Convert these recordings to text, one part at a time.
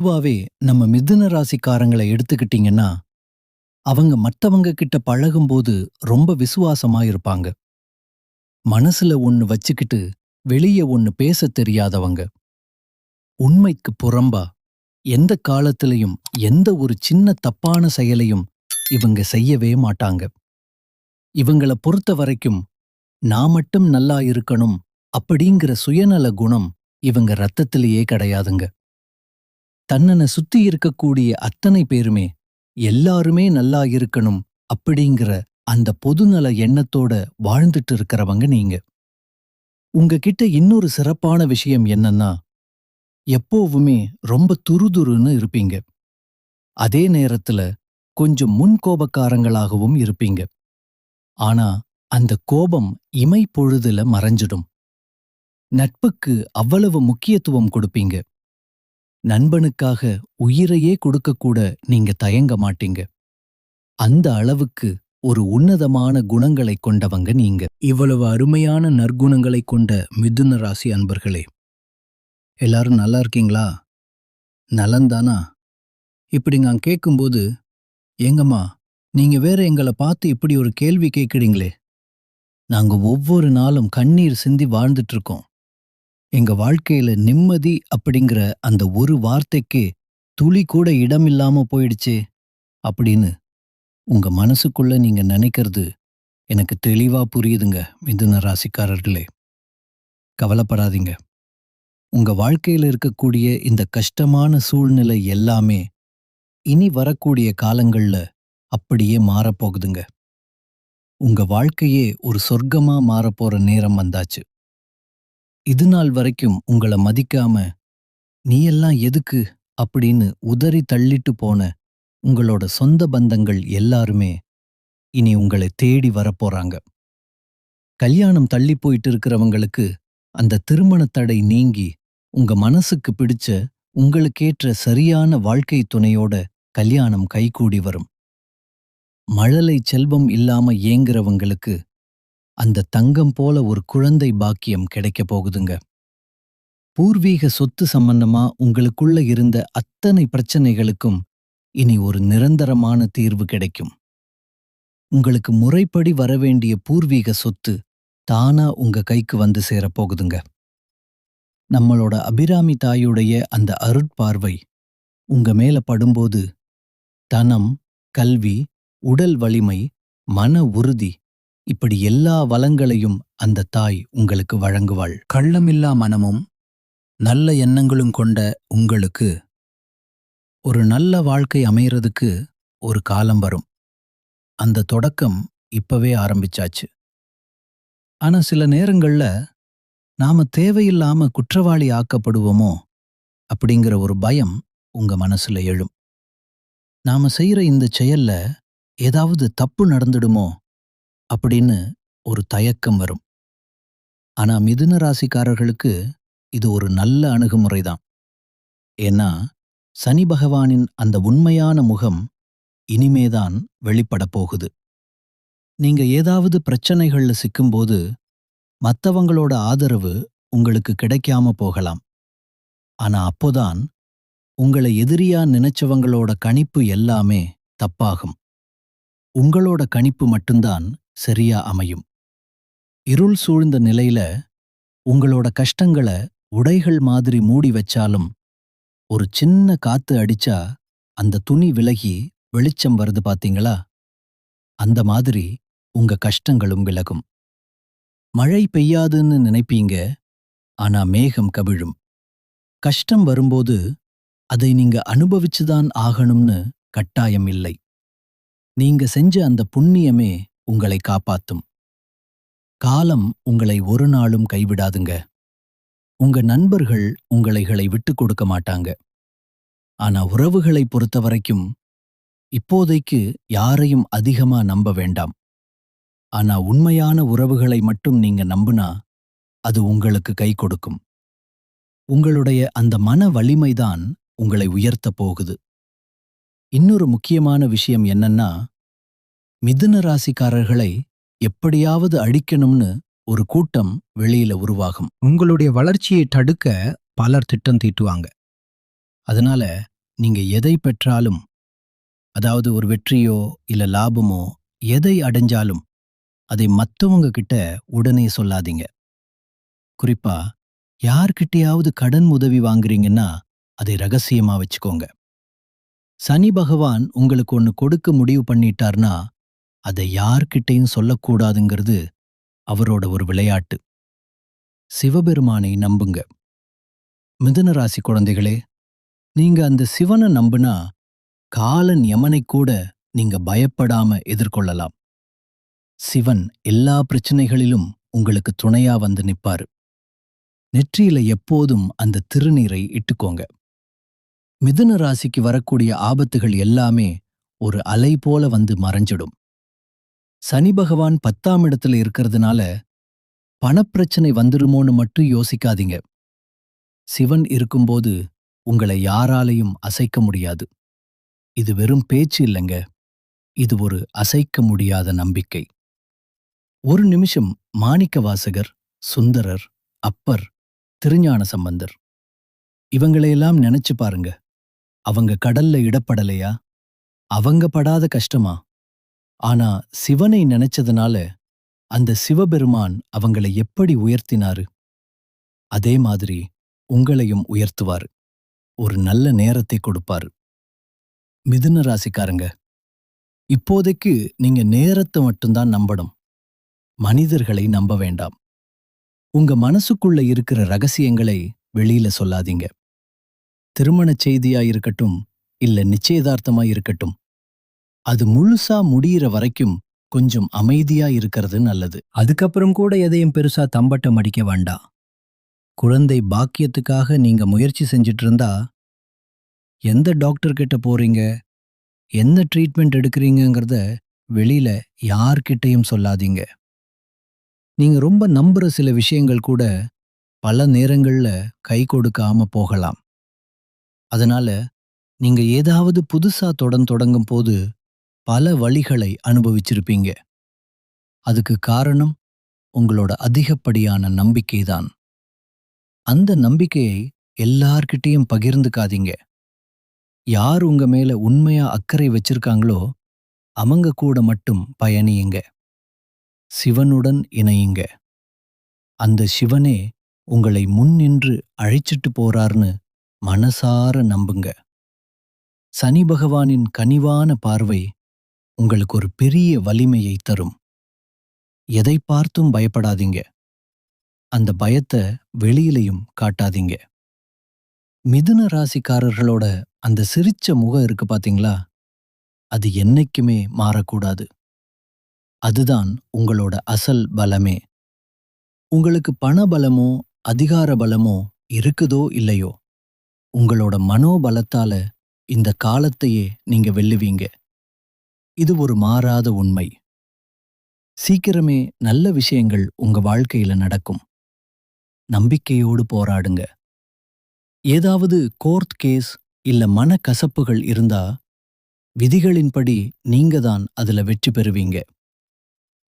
பொதுவாவே நம்ம மிதுன ராசிக்காரங்கள எடுத்துக்கிட்டீங்கன்னா, அவங்க மத்தவங்க கிட்ட பழகும்போது ரொம்ப விசுவாசமா இருப்பாங்க. மனசுல ஒண்ணு வச்சுக்கிட்டு, வெளிய ஒண்ணு பேசத் தெரியாதவங்க. உண்மைக்கு புறம்பா, எந்த காலத்திலயும் எந்த ஒரு சின்ன தப்பான செயலையும் இவங்க செய்யவே மாட்டாங்க. இவங்கள பொறுத்தவரைக்கும், நான் மட்டும் நல்லா இருக்கணும் அப்படிங்கிற சுயநல குணம் இவங்க ரத்தத்திலேயே கிடையாதுங்க. தன்னன சுத்தி இருக்கக்கூடிய அத்தனை பேருமே எல்லாருமே நல்லா இருக்கணும் அப்படிங்கிற அந்த பொதுநல எண்ணத்தோட வாழ்ந்துட்டு இருக்கிறவங்க நீங்க. உங்ககிட்ட இன்னொரு சிறப்பான விஷயம் என்னன்னா, எப்போவுமே ரொம்ப துருதுருன்னு இருப்பீங்க. அதே நேரத்துல கொஞ்சம் முன்கோபக்காரங்களாகவும் இருப்பீங்க. ஆனா அந்த கோபம் இமை பொழுதுல மறைஞ்சிடும். நட்புக்கு அவ்வளவு முக்கியத்துவம் கொடுப்பீங்க. நண்பனுக்காக உயிரையே கொடுக்கக்கூட நீங்க தயங்க மாட்டீங்க. அந்த அளவுக்கு ஒரு உன்னதமான குணங்களைக் கொண்டவங்க நீங்க. இவ்வளவு அருமையான நற்குணங்களைக் கொண்ட மிதுன ராசி அன்பர்களே, எல்லாரும் நல்லா இருக்கீங்களா? நலந்தானா? இப்படி நான் கேட்கும்போது, ஏங்கம்மா, நீங்க வேற எங்கள பார்த்து இப்படி ஒரு கேள்வி கேட்கிறீங்களே? நாங்க ஒவ்வொரு நாளும் கண்ணீர் சிந்தி வாழ்ந்துட்டு இருக்கோம். எங்க வாழ்க்கையில நிம்மதி அப்படிங்கிற அந்த ஒரு வார்த்தைக்கே துளி கூட இடமில்லாம போயிடுச்சே அப்படின்னு உங்க மனசுக்குள்ள நீங்க நினைக்கிறது எனக்கு தெளிவா புரியுதுங்க. மிதுன ராசிக்காரர்களே, கவலைப்படாதீங்க. உங்க வாழ்க்கையில இருக்கக்கூடிய இந்த கஷ்டமான சூழ்நிலை எல்லாமே இனி வரக்கூடிய காலங்கள்ல அப்படியே மாறப்போகுதுங்க. உங்க வாழ்க்கையே ஒரு சொர்க்கமா மாறப்போற நேரம் வந்தாச்சு. இது நாள் வரைக்கும் உங்கள மதிக்காம, நீ எல்லாம் எதுக்கு அப்படின்னு உதறி தள்ளிட்டு போன உங்களோட சொந்த பந்தங்கள் எல்லாருமே இனி உங்களை தேடி வரப்போறாங்க. கல்யாணம் தள்ளி போயிட்டு இருக்கிறவங்களுக்கு அந்த திருமண தடை நீங்கி உங்க மனசுக்கு பிடிச்ச உங்களுக்கேற்ற சரியான வாழ்க்கை துணையோட கல்யாணம் கைகூடி வரும். மழலை செல்வம் இல்லாம ஏங்குறவங்களுக்கு அந்த தங்கம் போல ஒரு குழந்தை பாக்கியம் கிடைக்க போகுதுங்க. பூர்வீக சொத்து சம்பந்தமா உங்களுக்குள்ள இருந்த அத்தனை பிரச்சனைகளுக்கும் இனி ஒரு நிரந்தரமான தீர்வு கிடைக்கும். உங்களுக்கு முறைப்படி வரவேண்டிய பூர்வீக சொத்து தானா உங்க கைக்கு வந்து சேரப்போகுதுங்க. நம்மளோட அபிராமி தாயுடைய அந்த அருட்பார்வை உங்க மேல படும்போது தனம், கல்வி, உடல் வலிமை, மன உறுதி இப்படி எல்லா வளங்களையும் அந்த தாய் உங்களுக்கு வழங்குவாள். கள்ளமில்லா மனமும் நல்ல எண்ணங்களும் கொண்ட உங்களுக்கு ஒரு நல்ல வாழ்க்கை அமையறதுக்கு ஒரு காலம் வரும். அந்த தொடக்கம் இப்பவே ஆரம்பிச்சாச்சு. ஆனா சில நேரங்கள்ல நாம தேவையில்லாம குற்றவாளி ஆக்கப்படுவோமோ அப்படிங்கிற ஒரு பயம் உங்க மனசுல எழும். நாம செய்யற இந்த செயல்ல ஏதாவது தப்பு நடந்துடுமோ அப்படின்னு ஒரு தயக்கம் வரும். ஆனா மிதுன ராசிக்காரர்களுக்கு இது ஒரு நல்ல அணுகுமுறைதான். ஏன்னா சனி பகவானின் அந்த உண்மையான முகம் இனிமேதான் வெளிப்படப் போகுது. நீங்க ஏதாவது பிரச்சனைகள்ல சிக்கும்போது மத்தவங்களோட ஆதரவு உங்களுக்கு கிடைக்காம போகலாம். ஆனா அப்போதான் உங்களை எதிரியா நினைச்சவங்களோட கணிப்பு எல்லாமே தப்பாகும். உங்களோட கணிப்பு மட்டும்தான் சரியா அமையும். இருள் சூழ்ந்த நிலையில உங்களோட கஷ்டங்கள உடைகள் மாதிரி மூடி வச்சாலும் ஒரு சின்ன காத்து அடிச்சா அந்த துணி விலகி வெளிச்சம் வருது பாத்தீங்களா? அந்த மாதிரி உங்க கஷ்டங்களும் விலகும். மழை பெய்யாதுன்னு நினைப்பீங்க, ஆனா மேகம் கவிழும். கஷ்டம் வரும்போது அதை நீங்க அனுபவிச்சுதான் ஆகணும்னு கட்டாயம் இல்லை. நீங்க செஞ்ச அந்த புண்ணியமே உங்களை காப்பாத்தும். காலம் உங்களை ஒரு நாளும் கைவிடாதுங்க. உங்க நண்பர்கள் உங்களை விட்டு கொடுக்க மாட்டாங்க. ஆனா உறவுகளை பொறுத்தவரைக்கும் இப்போதைக்கு யாரையும் அதிகமா நம்ப வேண்டாம். ஆனா உண்மையான உறவுகளை மட்டும் நீங்க நம்புனா அது உங்களுக்கு கை கொடுக்கும். உங்களுடைய அந்த மன வலிமைதான் உங்களை உயர்த்தப் போகுது. இன்னொரு முக்கியமான விஷயம் என்னன்னா, மிதுன ராசிக்காரர்களை எப்படியாவது அழிக்கணும்னு ஒரு கூட்டம் வெளியில உருவாகும். உங்களுடைய வளர்ச்சியை தடுக்க பலர் திட்டம் தீட்டுவாங்க. அதனால நீங்க எதை பெற்றாலும், அதாவது ஒரு வெற்றியோ இல்ல லாபமோ, எதை அடைஞ்சாலும் அதை மத்தவங்க கிட்ட உடனே சொல்லாதீங்க. குறிப்பா யார்கிட்டயாவது கடன் உதவி வாங்குறீங்கன்னா அதை ரகசியமா வச்சுக்கோங்க. சனி பகவான் உங்களுக்கு ஒண்ணு கொடுக்க முடிவு பண்ணிட்டார்னா அதை யார்கிட்டயும் சொல்லக்கூடாதுங்கிறது அவரோட ஒரு விளையாட்டு. சிவபெருமானை நம்புங்க. மிதுன ராசி குழந்தைகளே, நீங்க அந்த சிவனை நம்புனா காலன் யமனைக் கூட நீங்க பயப்படாம எதிர்கொள்ளலாம். சிவன் எல்லா பிரச்சனைகளிலும் உங்களுக்கு துணையா வந்து நிப்பாரு. நெற்றியில எப்போதும் அந்த திருநீரை இட்டுக்கோங்க. மிதுன ராசிக்கு வரக்கூடிய ஆபத்துகள் எல்லாமே ஒரு அலை போல வந்து மறைஞ்சிடும். சனி பகவான் 10ஆம் இடத்துல இருக்கிறதுனால பணப்பிரச்சனை வந்துருமோன்னு மட்டும் யோசிக்காதீங்க. சிவன் இருக்கும்போது உங்களை யாராலையும் அசைக்க முடியாது. இது வெறும் பேச்சு இல்லைங்க. இது ஒரு அசைக்க முடியாத நம்பிக்கை. ஒரு நிமிஷம் மாணிக்கவாசகர், சுந்தரர், அப்பர், திருஞான சம்பந்தர் இவங்களையெல்லாம் நினைச்சு பாருங்க. அவங்க கடல்ல இடப்படலையா? அவங்க படாத கஷ்டமா? ஆனா சிவனை நினைச்சதுனால அந்த சிவபெருமான் அவங்களை எப்படி உயர்த்தினாரு? அதே மாதிரி உங்களையும் உயர்த்துவாரு. ஒரு நல்ல நேரத்தை கொடுப்பாரு. மிதுன ராசிக்காரங்க, இப்போதைக்கு நீங்க நேரத்தை மட்டும்தான் நம்பணும். மனிதர்களை நம்ப வேண்டாம். உங்க மனசுக்குள்ள இருக்கிற ரகசியங்களை வெளியில சொல்லாதீங்க. திருமணச் செய்தியா இருக்கட்டும், இல்ல நிச்சயதார்த்தமா இருக்கட்டும், அது முழுசா முடியிற வரைக்கும் கொஞ்சம் அமைதியா இருக்கிறது நல்லது. அதுக்கப்புறம் கூட எதையும் பெருசா தம்பட்டம் அடிக்க வேண்டாம். குழந்தை பாக்கியத்துக்காக நீங்க முயற்சி செஞ்சிட்டு இருந்தா, எந்த டாக்டர் கிட்ட போறீங்க, என்ன ட்ரீட்மெண்ட் எடுக்கிறீங்கங்கிறத வெளியில யார்கிட்டயும் சொல்லாதீங்க. நீங்க ரொம்ப நம்புற சில விஷயங்கள் கூட பல நேரங்கள்ல கை கொடுக்காம போகலாம். அதனால நீங்க ஏதாவது புதுசா தொடங்கும் போது பல வழிகளை அனுபவிச்சிருப்பீங்க. அதுக்கு காரணம் உங்களோட அதிகப்படியான நம்பிக்கைதான். அந்த நம்பிக்கையை எல்லார்கிட்டயும் பகிர்ந்துக்காதீங்க. யார் உங்க மேல உண்மையா அக்கறை வச்சிருக்காங்களோ அவங்க கூட மட்டும் பயணியுங்க. சிவனுடன் இணையுங்க. அந்த சிவனே உங்களை முன்னின்று அழைச்சிட்டு போறார்னு மனசார நம்புங்க. சனி பகவானின் கனிவான பார்வை உங்களுக்கு ஒரு பெரிய வலிமையை தரும். எதை பார்த்தும் பயப்படாதீங்க. அந்த பயத்தை வெளியிலையும் காட்டாதீங்க. மிதுன ராசிக்காரர்களோட அந்த சிரிச்ச முகம் இருக்கு பாத்தீங்களா? அது என்னைக்குமே மாறக்கூடாது. அதுதான் உங்களோட அசல் பலமே. உங்களுக்கு பண பலமோ அதிகார பலமோ இருக்குதோ இல்லையோ, உங்களோட மனோபலத்தால இந்த காலத்தையே நீங்க வெல்லுவீங்க. இது ஒரு மாறாத உண்மை. சீக்கிரமே நல்ல விஷயங்கள் உங்க வாழ்க்கையில நடக்கும். நம்பிக்கையோடு போராடுங்க. ஏதாவது கோர்ட் கேஸ் இல்ல மனக்கசப்புகள் இருந்தா விதிகளின்படி நீங்க தான் அதுல வெற்றி பெறுவீங்க.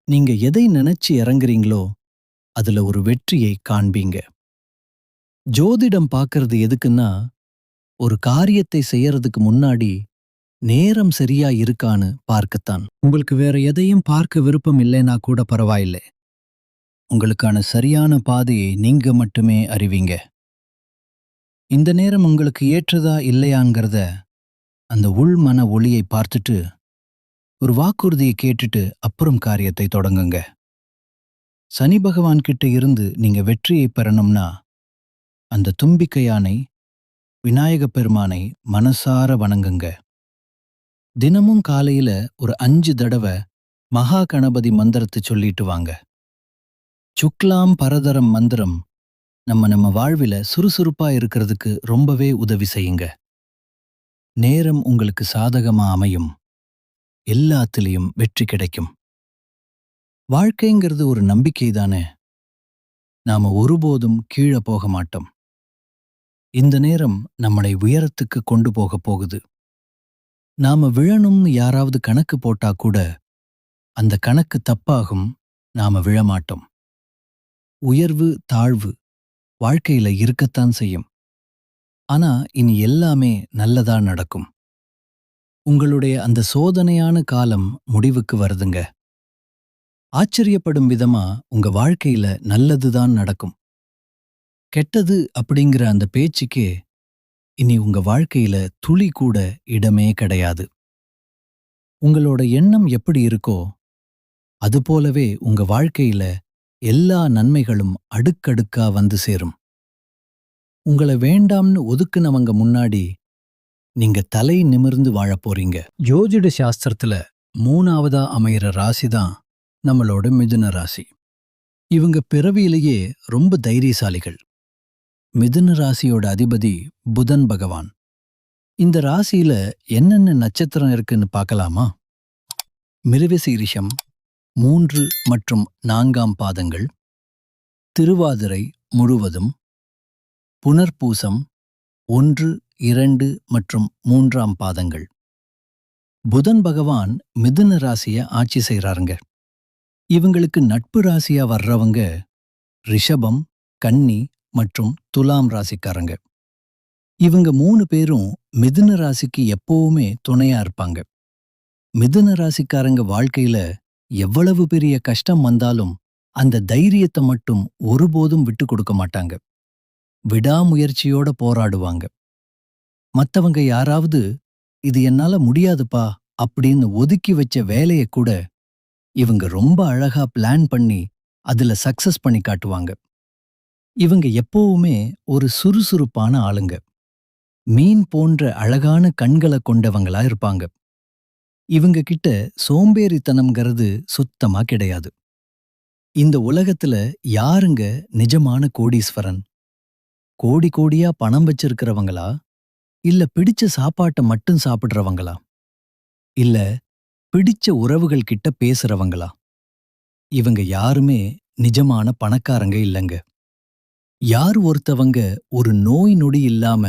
நீங்க எதை நினைச்சு இறங்குறீங்களோ அதுல ஒரு வெற்றியை காண்பீங்க. ஜோதிடம் பார்க்கறது எதுக்குன்னா, ஒரு காரியத்தை செய்யறதுக்கு முன்னாடி நேரம் சரியா இருக்கான்னு பார்க்கத்தான். உங்களுக்கு வேற எதையும் பார்க்க விருப்பம் இல்லைன்னா கூட பரவாயில்லை. உங்களுக்கான சரியான பாதையை நீங்க மட்டுமே அறிவீங்க. இந்த நேரம் உங்களுக்கு ஏற்றதா இல்லையாங்கிறத அந்த உள் மன ஒளியை பார்த்துட்டு ஒரு வாக்குறுதியை கேட்டுட்டு அப்புறம் காரியத்தை தொடங்குங்க. சனி பகவான் கிட்ட இருந்து நீங்க வெற்றியை பெறணும்னா அந்த தும்பிக்கை யானை விநாயகப் பெருமானை மனசார வணங்குங்க. தினமும் காலையில ஒரு 5 தடவை மகா கணபதி மந்திரத்தை சொல்லிட்டு வாங்க. சுக்லாம் பரதரம் மந்திரம் நம்ம வாழ்வில சுறுசுறுப்பா இருக்கிறதுக்கு ரொம்பவே உதவி செய்யுங்க. நேரம் உங்களுக்கு சாதகமா அமையும். எல்லாத்திலையும் வெற்றி கிடைக்கும். வாழ்க்கைங்கிறது ஒரு நம்பிக்கை தானே. நாம ஒருபோதும் கீழே போக மாட்டோம். இந்த நேரம் நம்மளை உயரத்துக்கு கொண்டு போகுது. நாம விழணும்னு யாராவது கணக்கு போட்டா கூட அந்த கணக்கு தப்பாகும். நாம விழமாட்டோம். உயர்வு தாழ்வு வாழ்க்கையில இருக்கத்தான் செய்யும். ஆனா இனி எல்லாமே நல்லதா நடக்கும். உங்களுடைய அந்த சோதனையான காலம் முடிவுக்கு வருதுங்க. ஆச்சரியப்படும் விதமா உங்க வாழ்க்கையில நல்லதுதான் நடக்கும். கெட்டது அப்படிங்கிற அந்த பேச்சுக்கே இனி உங்க வாழ்க்கையில துளி கூட இடமே கிடையாது. உங்களோட எண்ணம் எப்படி இருக்கோ அதுபோலவே உங்க வாழ்க்கையில எல்லா நன்மைகளும் அடுக்கடுக்கா வந்து சேரும். உங்கள வேண்டாம்னு ஒதுக்குனவங்க முன்னாடி நீங்க தலை நிமிர்ந்து வாழப் போறீங்க. ஜோதிட சாஸ்திரத்துல 3ஆவதா அமையிற ராசி தான் நம்மளோட மிதுன ராசி. இவங்க பிறவியிலேயே ரொம்ப தைரியசாலிகள். மிதுன ராசியோட அதிபதி புதன் பகவான். இந்த ராசியில என்னென்ன நட்சத்திரம் இருக்குன்னு பார்க்கலாமா? மிருகசீரிஷம் 3 மற்றும் 4ஆம் பாதங்கள், திருவாதிரை முழுவதும், புனர்பூசம் 1, 2 மற்றும் 3ஆம் பாதங்கள். புதன் பகவான் மிதுன ராசிய ஆட்சி செய்றாருங்க. இவங்களுக்கு நட்பு ராசியா வர்றவங்க ரிஷபம், கன்னி மற்றும் துலாம் ராசிக்காரங்க. இவங்க 3 பேரும் மிதுன ராசிக்கு எப்பவுமே துணையா இருப்பாங்க. மிதுன ராசிக்காரங்க வாழ்க்கையில எவ்வளவு பெரிய கஷ்டம் வந்தாலும் அந்த தைரியத்தை மட்டும் ஒருபோதும் விட்டு கொடுக்க மாட்டாங்க. விடாமுயற்சியோட போராடுவாங்க. மத்தவங்க யாராவது இது என்னால முடியாதுப்பா அப்படின்னு ஒதுக்கி வச்ச வேலைய கூட இவங்க ரொம்ப அழகா பிளான் பண்ணி அதுல சக்சஸ் பண்ணி காட்டுவாங்க. இவங்க எப்பவுமே ஒரு சுறுசுறுப்பான ஆளுங்க. மீன் போன்ற அழகான கண்களை கொண்டவங்களா இருப்பாங்க. இவங்க கிட்ட சோம்பேறித்தனம்ங்கிறது சுத்தமா கிடையாது. இந்த உலகத்துல யாருங்க நிஜமான கோடீஸ்வரன்? கோடி கோடியா பணம் வச்சிருக்கிறவங்களா, இல்ல பிடிச்ச சாப்பாட்டை மட்டும் சாப்பிடுறவங்களா, இல்ல பிடிச்ச உறவுகள் கிட்ட பேசுறவங்களா? இவங்க யாருமே நிஜமான பணக்காரங்க இல்லங்க. யார் ஒருத்தவங்க ஒரு நோய் நொடி இல்லாம,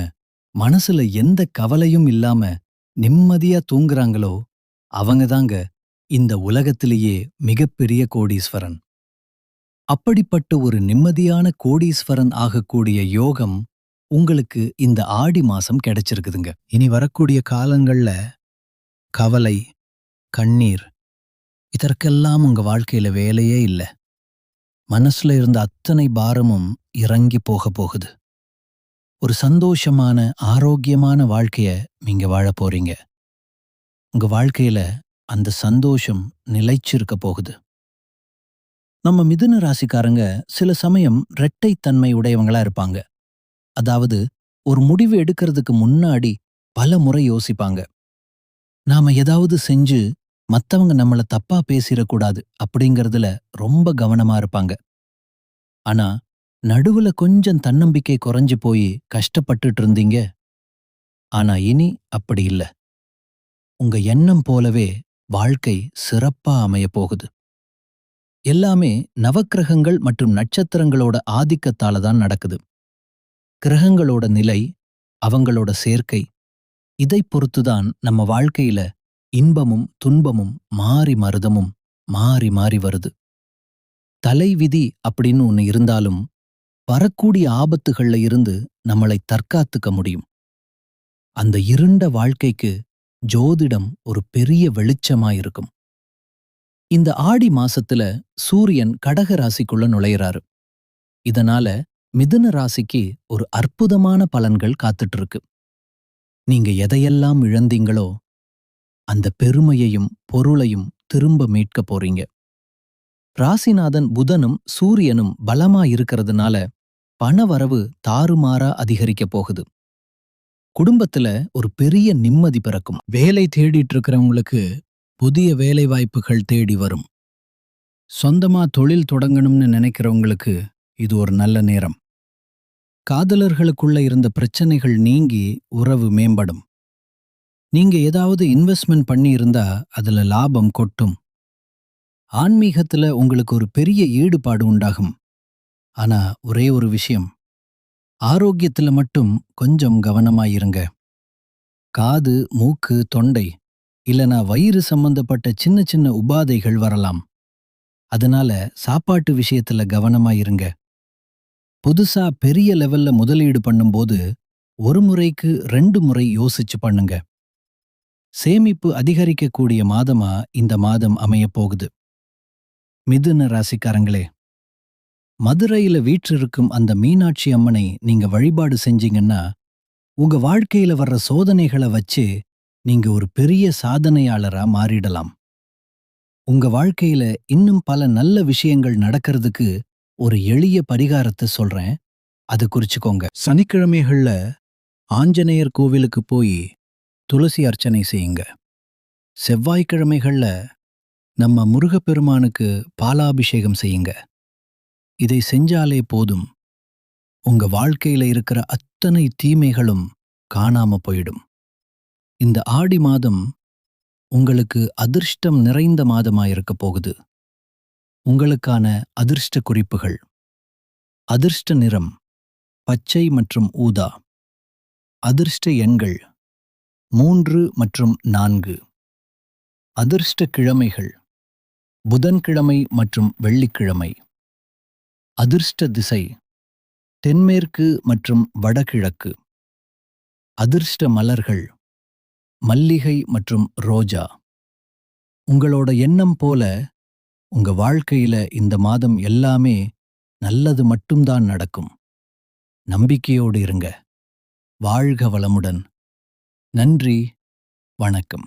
மனசுல எந்த கவலையும் இல்லாம நிம்மதியா தூங்குறாங்களோ அவங்க தாங்க இந்த உலகத்திலேயே மிகப்பெரிய கோடீஸ்வரன். அப்படிப்பட்ட ஒரு நிம்மதியான கோடீஸ்வரன் ஆகக்கூடிய யோகம் உங்களுக்கு இந்த ஆடி மாசம் கிடைச்சிருக்குதுங்க. இனி வரக்கூடிய காலங்கள்ல கவலை, கண்ணீர் இதற்கெல்லாம் உங்க வாழ்க்கையில வேலையே இல்ல. மனசுல இருந்த அத்தனை பாரமும் இறங்கி போகுது. ஒரு சந்தோஷமான, ஆரோக்கியமான வாழ்க்கைய நீங்க வாழப் போறீங்க. உங்க வாழ்க்கையில அந்த சந்தோஷம் நிலைச்சிருக்க போகுது. நம்ம மிதுன ராசிக்காரங்க சில சமயம் இரட்டைத்தன்மை உடையவங்களா இருப்பாங்க. அதாவது ஒரு முடிவு எடுக்கிறதுக்கு முன்னாடி பல முறை யோசிப்பாங்க. நாம ஏதாவது செஞ்சு மத்தவங்க நம்மள தப்பா பேசிடக்கூடாது அப்படிங்கறதுல ரொம்ப கவனமா இருப்பாங்க. ஆனா நடுவுல கொஞ்சம் தன்னம்பிக்கை குறைஞ்சு போய் கஷ்டப்பட்டுட்டு இருந்தீங்க. ஆனா இனி அப்படி இல்ல. உங்க எண்ணம் போலவே வாழ்க்கை சிறப்பா அமைய போகுது. எல்லாமே நவக்கிரகங்கள் மற்றும் நட்சத்திரங்களோட ஆதிக்கத்தால தான் நடக்குது. கிரகங்களோட நிலை, அவங்களோட சேர்க்கை இதைப் பொறுத்துதான் நம்ம வாழ்க்கையில இன்பமும் துன்பமும் மாறி மருதமும் மாறி மாறி வருது. தலைவிதி அப்படின்னு ஒண்ணு இருந்தாலும் வரக்கூடிய ஆபத்துகள்ல இருந்து நம்மளை தற்காத்துக்க முடியும். அந்த இருண்ட வாழ்க்கைக்கு ஜோதிடம் ஒரு பெரிய வெளிச்சமாயிருக்கும். இந்த ஆடி மாசத்துல சூரியன் கடக ராசிக்குள்ள நுழையிறாரு. இதனால மிதுன ராசிக்கு ஒரு அற்புதமான பலன்கள் காத்துட்டு இருக்கு. நீங்க எதையெல்லாம் இழந்தீங்களோ அந்த பெருமையையும் பொருளையும் திரும்ப மீட்க போறீங்க. ராசிநாதன் புதனும் சூரியனும் பலமா இருக்கிறதுனால பணவரவு தாறுமாறா அதிகரிக்க போகுது. குடும்பத்துல ஒரு பெரிய நிம்மதி பிறக்கும். வேலை தேடிட்டு இருக்கிறவங்களுக்கு புதிய வேலை வாய்ப்புகள் தேடி வரும். சொந்தமா தொழில் தொடங்கணும்னு நினைக்கிறவங்களுக்கு இது ஒரு நல்ல நேரம். காதலர்களுக்குள்ள இருந்த பிரச்சனைகள் நீங்கி உறவு மேம்படும். நீங்க ஏதாவது இன்வெஸ்ட்மெண்ட் பண்ணி இருந்தா அதுல லாபம் கொட்டும். ஆன்மீகத்துல உங்களுக்கு ஒரு பெரிய ஈடுபாடு உண்டாகும். ஆனா ஒரே ஒரு விஷயம், ஆரோக்கியத்துல மட்டும் கொஞ்சம் கவனமாயிருங்க. காது, மூக்கு, தொண்டை இல்லனா வயிறு சம்பந்தப்பட்ட சின்ன சின்ன உபாதைகள் வரலாம். அதனால சாப்பாட்டு விஷயத்துல கவனமாயிருங்க. புதுசா பெரிய லெவல்ல முதலீடு பண்ணும்போது ஒரு முறைக்கு 2 முறை யோசிச்சு பண்ணுங்க. சேமிப்பு அதிகரிக்கக்கூடிய மாதமா இந்த மாதம் அமையப் போகுது. மிதுன ராசிக்காரங்களே, மதுரையில வீற்றிருக்கும் அந்த மீனாட்சி அம்மனை நீங்க வழிபாடு செஞ்சீங்கன்னா, உங்க வாழ்க்கையில வர்ற சோதனைகள வச்சு நீங்க ஒரு பெரிய சாதனையாளரா மாறிடலாம். உங்க வாழ்க்கையில இன்னும் பல நல்ல விஷயங்கள் நடக்கிறதுக்கு ஒரு எளிய பரிகாரத்தை சொல்றேன். அது குறிச்சுக்கோங்க. சனிக்கிழமைகள்ல ஆஞ்சநேயர் கோவிலுக்கு போய் துளசி அர்ச்சனை செய்யுங்க. செவ்வாய்க்கிழமைகள்ல நம்ம முருகப்பெருமானுக்கு பாலாபிஷேகம் செய்யுங்க. இதை செஞ்சாலே போதும், உங்க வாழ்க்கையில இருக்கிற அத்தனை தீமைகளும் காணாம போயிடும். இந்த ஆடி மாதம் உங்களுக்கு அதிர்ஷ்டம் நிறைந்த மாதமா இருக்க போகுது. உங்களுக்கான அதிர்ஷ்ட குறிப்புகள்: அதிர்ஷ்ட நிறம் பச்சை மற்றும் ஊதா. அதிர்ஷ்ட எண்கள் 3 மற்றும் 4. அதிர்ஷ்ட கிழமைகள் புதன்கிழமை மற்றும் வெள்ளிக்கிழமை. அதிர்ஷ்ட திசை தென்மேற்கு மற்றும் வடகிழக்கு. அதிர்ஷ்ட மலர்கள் மல்லிகை மற்றும் ரோஜா. உங்களோட எண்ணம் போல உங்க வாழ்க்கையில இந்த மாதம் எல்லாமே நல்லது மட்டும்தான் நடக்கும். நம்பிக்கையோடு இருங்க. வாழ்க வளமுடன். நன்றி. வணக்கம்.